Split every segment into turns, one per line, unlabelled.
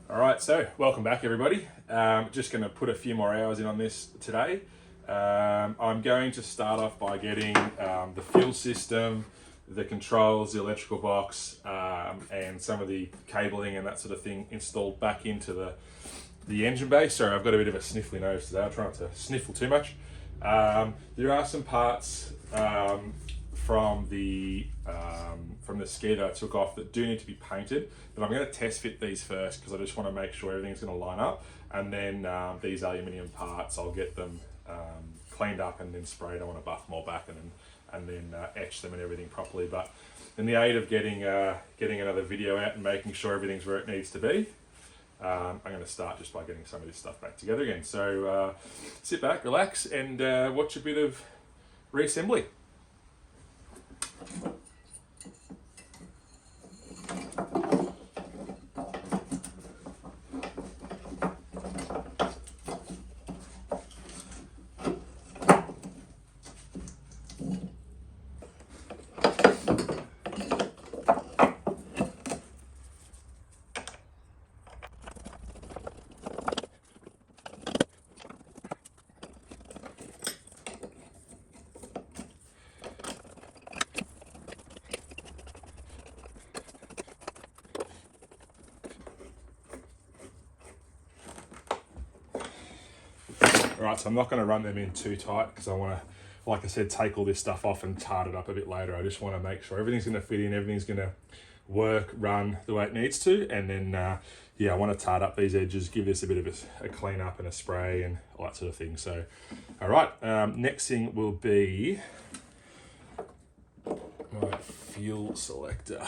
All right, so welcome back everybody. Just going to put a few more hours in on this today. I'm going to start off by getting the fuel system, the controls, the electrical box, and some of the cabling and that sort of thing installed back into the engine bay. Sorry, I've got a bit of a sniffly nose today. I'm trying not to sniffle too much. There are some parts from the ski that I took off that do need to be painted, but I'm going to test fit these first because I just want to make sure everything's going to line up, and then these aluminium parts I'll get them cleaned up and then sprayed. I want to buff them all back and then etch them and everything properly. But in the aid of getting another video out and making sure everything's where it needs to be, I'm going to start just by getting some of this stuff back together again. So sit back, relax, and watch a bit of reassembly. Alright, so I'm not going to run them in too tight because I want to, like I said, take all this stuff off and tart it up a bit later. I just want to make sure everything's going to fit in, everything's going to work, run the way it needs to, and then yeah, I want to tart up these edges, give this a bit of a clean up and a spray and all that sort of thing. So, alright, next thing will be my fuel selector.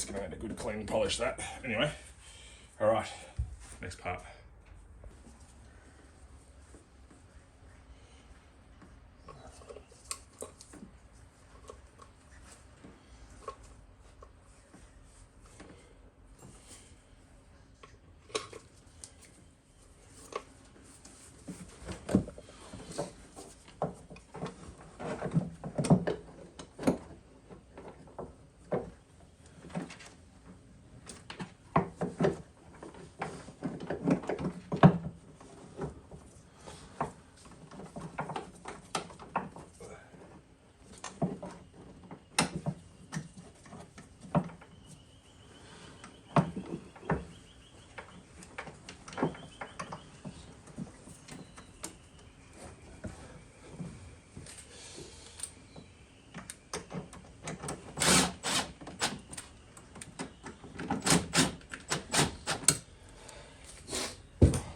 Going to need a good clean polish that. Anyway, all right, next part.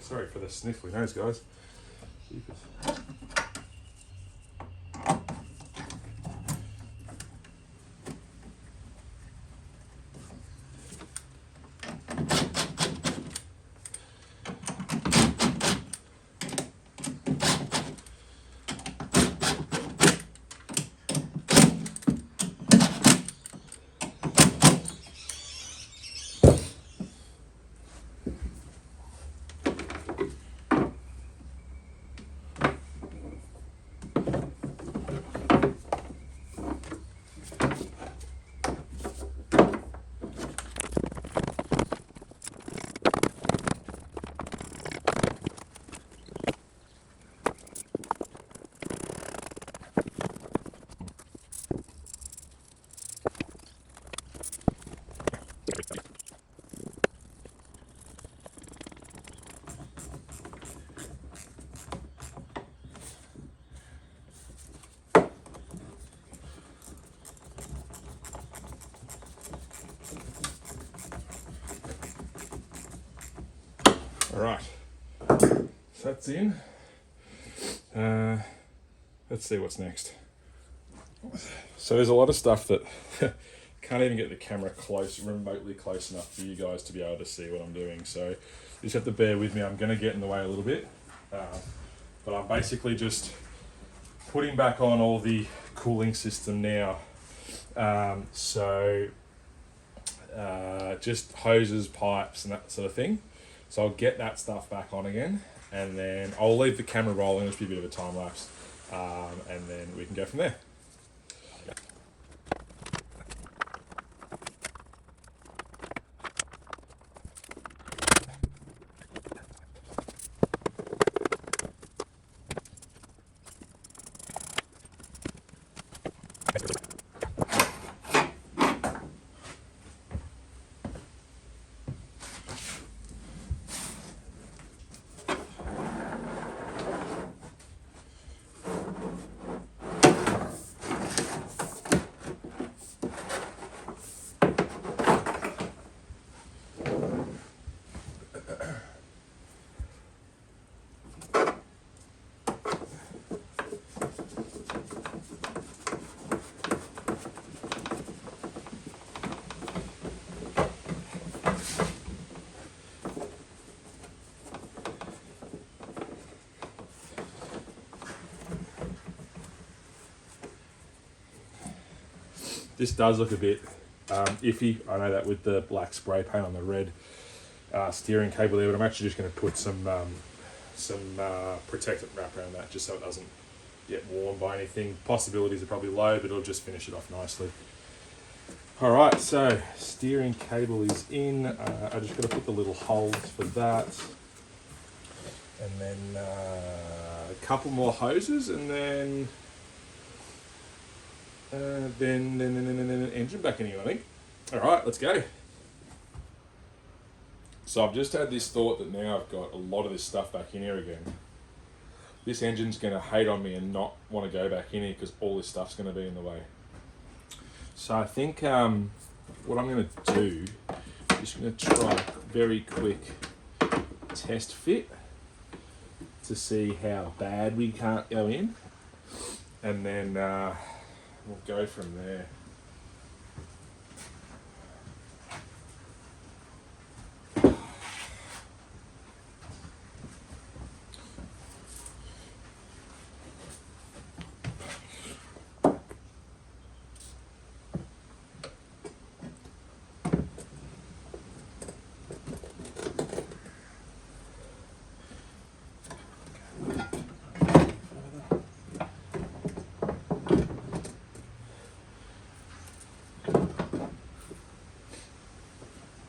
Sorry for the sniffly nose, guys. All right, so that's in. Let's see what's next. So there's a lot of stuff that can't even get the camera remotely close enough for you guys to be able to see what I'm doing. So you just have to bear with me. I'm going to get in the way a little bit, but I'm basically just putting back on all the cooling system now. Just hoses, pipes, and that sort of thing. So I'll get that stuff back on again, and then I'll leave the camera rolling, just be a bit of a time lapse, and then we can go from there. This does look a bit iffy. I know that with the black spray paint on the red steering cable there, but I'm actually just going to put some protectant wrap around that just so it doesn't get worn by anything. Possibilities are probably low, but it'll just finish it off nicely. All right, so steering cable is in. I just got to put the little holes for that. And then a couple more hoses, and then engine back in here, I think. All right, let's go. So I've just had this thought that now I've got a lot of this stuff back in here again. This engine's going to hate on me and not want to go back in here because all this stuff's going to be in the way. So I think what I'm going to do is just going to try a very quick test fit to see how bad we can't go in, and then we'll go from there.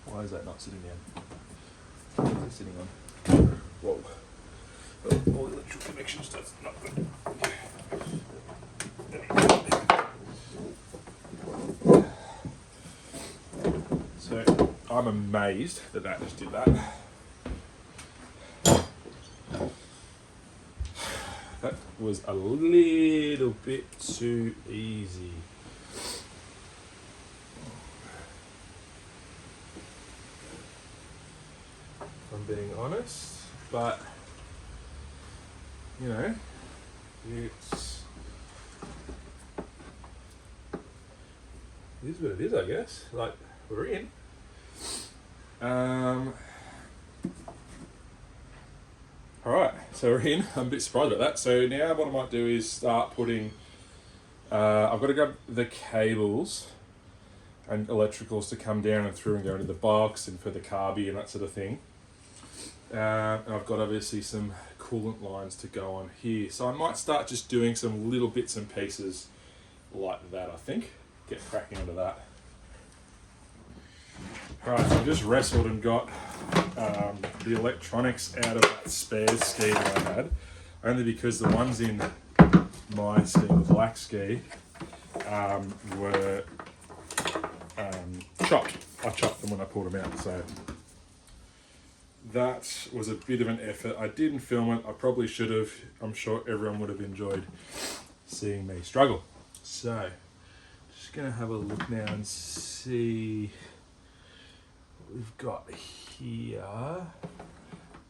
Why is that not sitting down? What is it sitting on? Whoa. All the electrical connections, that's not good. So I'm amazed that that just did that. That was a little bit too easy. I'm being honest, but you know, it is what it is, I guess. Like, we're in. Alright, so we're in. I'm a bit surprised about that. So now what I might do is start putting, I've got to grab the cables and electricals to come down and through and go into the box and for the carby and that sort of thing. And I've got obviously some coolant lines to go on here. So I might start just doing some little bits and pieces like that, I think. Get cracking onto that. Alright, so I just wrestled and got the electronics out of that spares ski that I had, only because the ones in my ski, the black ski, were chopped. I chopped them when I pulled them out, so that was a bit of an effort. I didn't film it. I probably should have. I'm sure everyone would have enjoyed seeing me struggle. So, just going to have a look now and see what we've got here.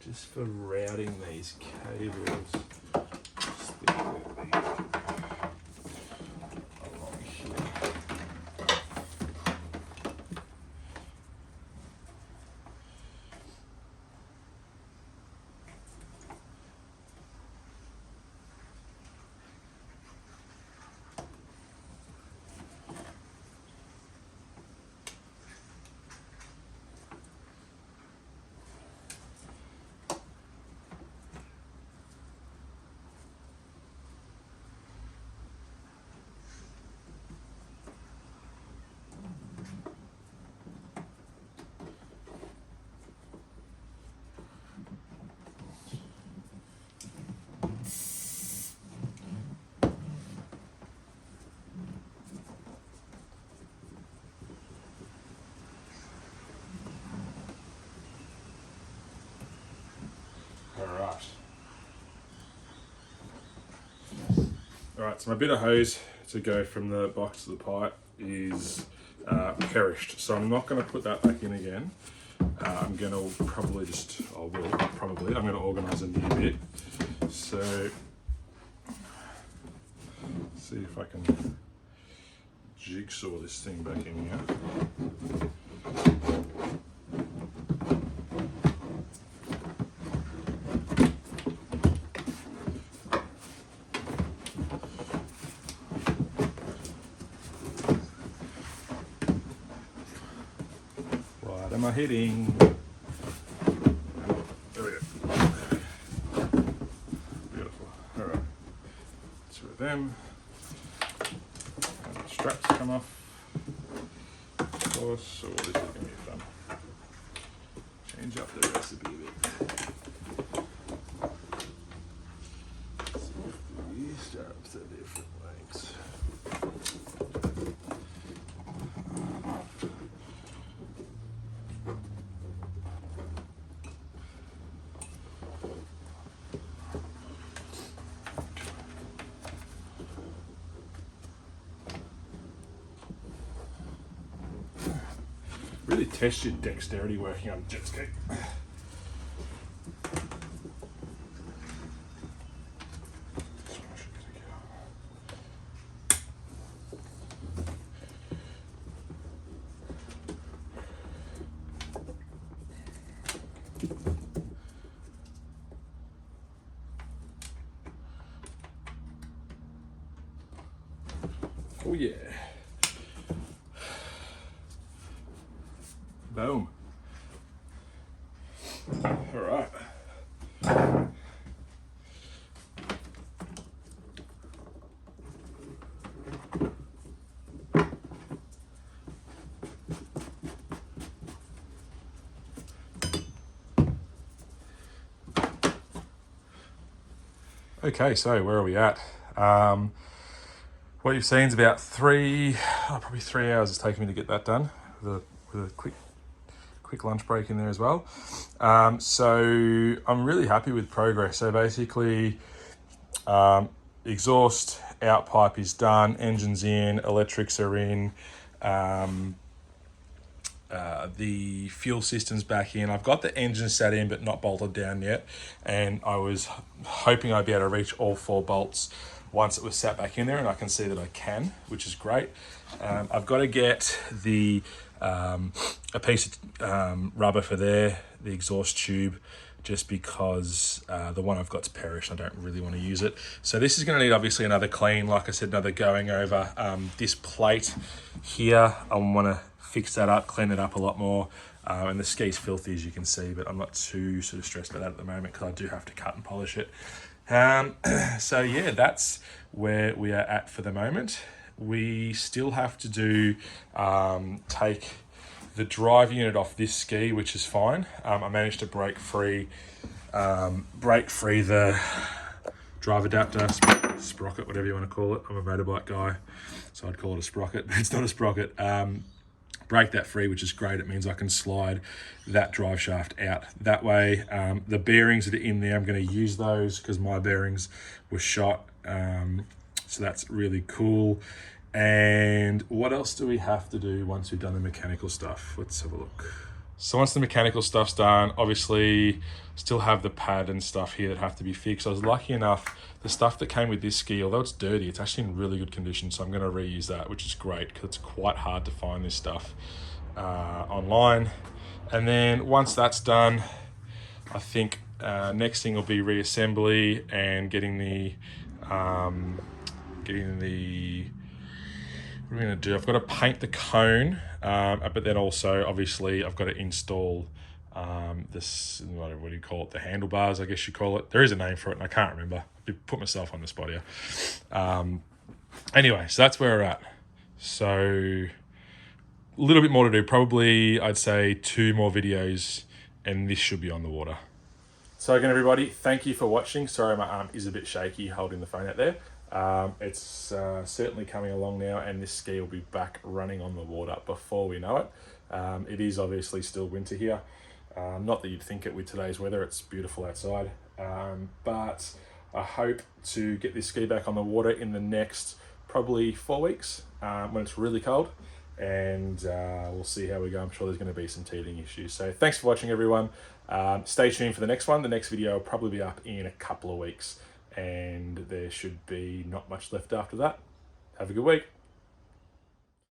Just for routing these cables. Stick with me. Along here. Alright, so my bit of hose to go from the box to the pipe is perished, so I'm not going to put that back in again. I'm going to probably I'm going to organise a new bit. So, see if I can jigsaw this thing back in here. What am I hitting? There we go. Beautiful. Alright. Two of them. And the straps come off. Of course, so this is going to be fun. Change up the recipe a bit. See if the straps are different lengths. Really test your dexterity working on a jet ski. Oh yeah. Boom. All right. Okay, so where are we at? What you've seen is about probably 3 hours it's taken me to get that done with a quick lunch break in there as well. So I'm really happy with progress. So basically, exhaust out pipe is done, engines in, electrics are in, the fuel system's back in. I've got the engine set in but not bolted down yet, and I was hoping I'd be able to reach all 4 bolts once it was sat back in there, and I can see that I can, which is great. I've got to get the a piece of rubber for the exhaust tube, just because the one I've got's perished. I don't really want to use it. So this is going to need obviously another clean, like I said, another going over. This plate here, I want to fix that up, clean it up a lot more. And the ski's filthy, as you can see, but I'm not too sort of stressed about that at the moment because I do have to cut and polish it. So yeah, that's where we are at for the moment. We still have to do take the drive unit off this ski, which is fine. I managed to break free the drive adapter, sprocket, whatever you want to call it. I'm a motorbike guy, so I'd call it a sprocket, but it's not a sprocket. Break that free, which is great. It means I can slide that drive shaft out that way. The bearings that are in there, I'm going to use those because my bearings were shot. So that's really cool. And what else do we have to do once we've done the mechanical stuff? Let's have a look. So once the mechanical stuff's done, obviously still have the pad and stuff here that have to be fixed. I was lucky enough, the stuff that came with this ski, although it's dirty, it's actually in really good condition. So I'm going to reuse that, which is great because it's quite hard to find this stuff online. And then once that's done, I think next thing will be reassembly and getting the what I'm going to do, I've got to paint the cone, but then also obviously I've got to install this, what do you call it, the handlebars, I guess you call it. There is a name for it and I can't remember. I've put myself on the spot here. Anyway, so that's where we're at. So a little bit more to do, probably I'd say 2 more videos and this should be on the water. So again, everybody, thank you for watching. Sorry, my arm is a bit shaky holding the phone out there. It's certainly coming along now, and this ski will be back running on the water before we know it. It is obviously still winter here. Not that you'd think it with today's weather, it's beautiful outside. But I hope to get this ski back on the water in the next probably 4 weeks when it's really cold, and we'll see how we go. I'm sure there's going to be some teething issues. So thanks for watching, everyone. Stay tuned for the next one. The next video will probably be up in a couple of weeks, and there should be not much left after that. Have a good week.